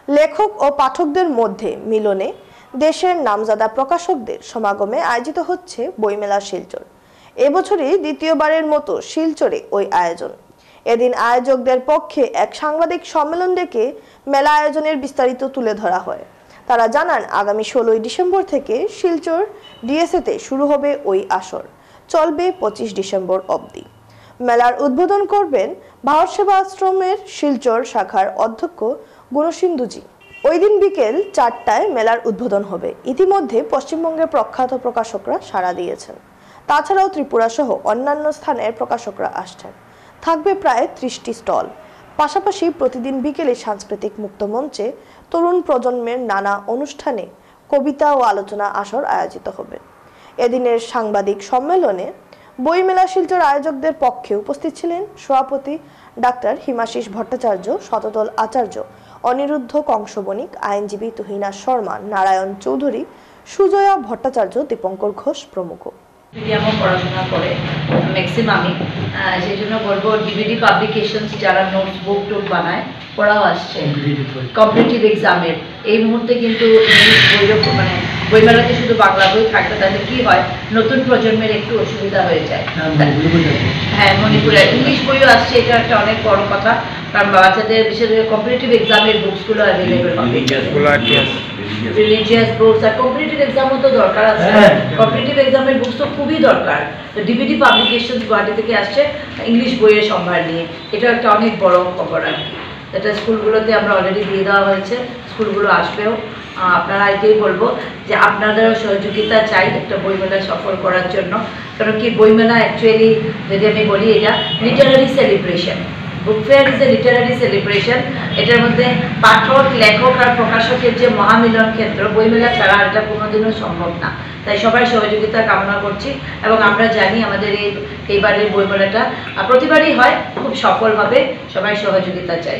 লেখক ও পাঠকদের মধ্যে মিলনে দেশের নামজাদা প্রকাশকদের সমাগমে আয়োজিত হচ্ছে বইমেলা শিলচর। এবছরই দ্বিতীয়বারের মতো শিলচরে ওই আয়োজন। এদিন আয়োজকদের পক্ষে এক সাংবাদিক সম্মেলন ডেকে মেলা আয়োজনের বিস্তারিত তুলে ধরা হয়। তারা জানান, আগামী 16 ডিসেম্বর থেকে শিলচর ডিএসএতে শুরু হবে ওই আসর, চলবে 25 ডিসেম্বর অবধি। মেলার উদ্বোধন করবেন ভারত সেবা আশ্রমের শিলচর শাখার অধ্যক্ষ গুণসিন্ধুজি। ওই দিন বিকেল 4টায় মেলার উদ্বোধন হবে। ইতিমধ্যে পশ্চিমবঙ্গের প্রখ্যাত প্রকাশকরা সাড়া দিয়েছেন। তাছাড়াও ত্রিপুরা সহ অন্যান্য স্থানের প্রকাশকরা আসছেন। থাকবে প্রায় 30টি স্টল। পাশাপাশি প্রতিদিন বিকেলে সাংস্কৃতিক মুক্ত মঞ্চে তরুণ প্রজন্মের নানা অনুষ্ঠানে কবিতা ও আলোচনা আসর আয়োজিত হবে। এদিনের সাংবাদিক সম্মেলনে বইমেলা শিলচর আয়োজকদের পক্ষে উপস্থিত ছিলেন সভাপতি ডাক্তার হিমাশিস ভট্টাচার্য, শতদল আচার্য, অনিরুদ্ধ কংসবণিক, আইনজীবী তুহিনা শর্মা, নারায়ণ চৌধুরী, সুজয়া ভট্টাচার্য, দীপঙ্কর ঘোষ প্রমুখ। মিডিয়ামও পড়াশোনা করে ম্যাক্সিমামই, সেই জন্য বলবো ডিভিডি পাবলিকেশনস যারা নোটস বুক টুক বানায় পড়াও আসছে কম্পিটিটিভ এক্সামের। এই মুহূর্তে কিন্তু ইংলিশ বইও বইমেলাতে শুধু বাংলা বই থাকলে তাহলে কি হয়, নতুন প্রজন্মের একটু অসুবিধা হয়ে যায়। হ্যাঁ, মণিপুরে ইংলিশ বইও আসছে, এটা একটা অনেক বড় কথা, কারণ বাচ্চাদের বিশেষ করে কম্পিটিটিভ এক্সামের বুকসগুলো অ্যাভেলেবেল হবে। রিলিজিয়াস বুকস আর কম্পিটিটিভ এক্সামও তো দরকার আছে। কম্পিটিটিভ এক্সামের বুকস তো খুবই দরকার। তো ডিভিডি পাবলিকেশন গুয়াহাটি থেকে আসছে ইংলিশ বইয়ের সম্ভার নিয়ে, এটা একটা অনেক বড় খবর আর কি। এটা স্কুলগুলোতে আমরা অলরেডি দিয়ে দেওয়া হয়েছে, স্কুলগুলো আসবেও। আপনারা এটাই বলবো যে আপনাদেরও সহযোগিতা চাই একটা বইমেলা সফল করার জন্য। কারণ কি, বইমেলা অ্যাকচুয়ালি যদি আমি বলি, এটা Literary celebration. Book fair is a Literary celebration. এটার মধ্যে পাঠক, লেখক আর প্রকাশকের যে মহামিলন ক্ষেত্র, বইমেলা ছাড়া এটা কোনোদিনও সম্ভব না। তাই সবাই সহযোগিতা কামনা করছি এবং আমরা জানি আমাদের এইবারের বইমেলাটা প্রতিবারই হয়, খুব সফলভাবে। সবাই সহযোগিতা চাই।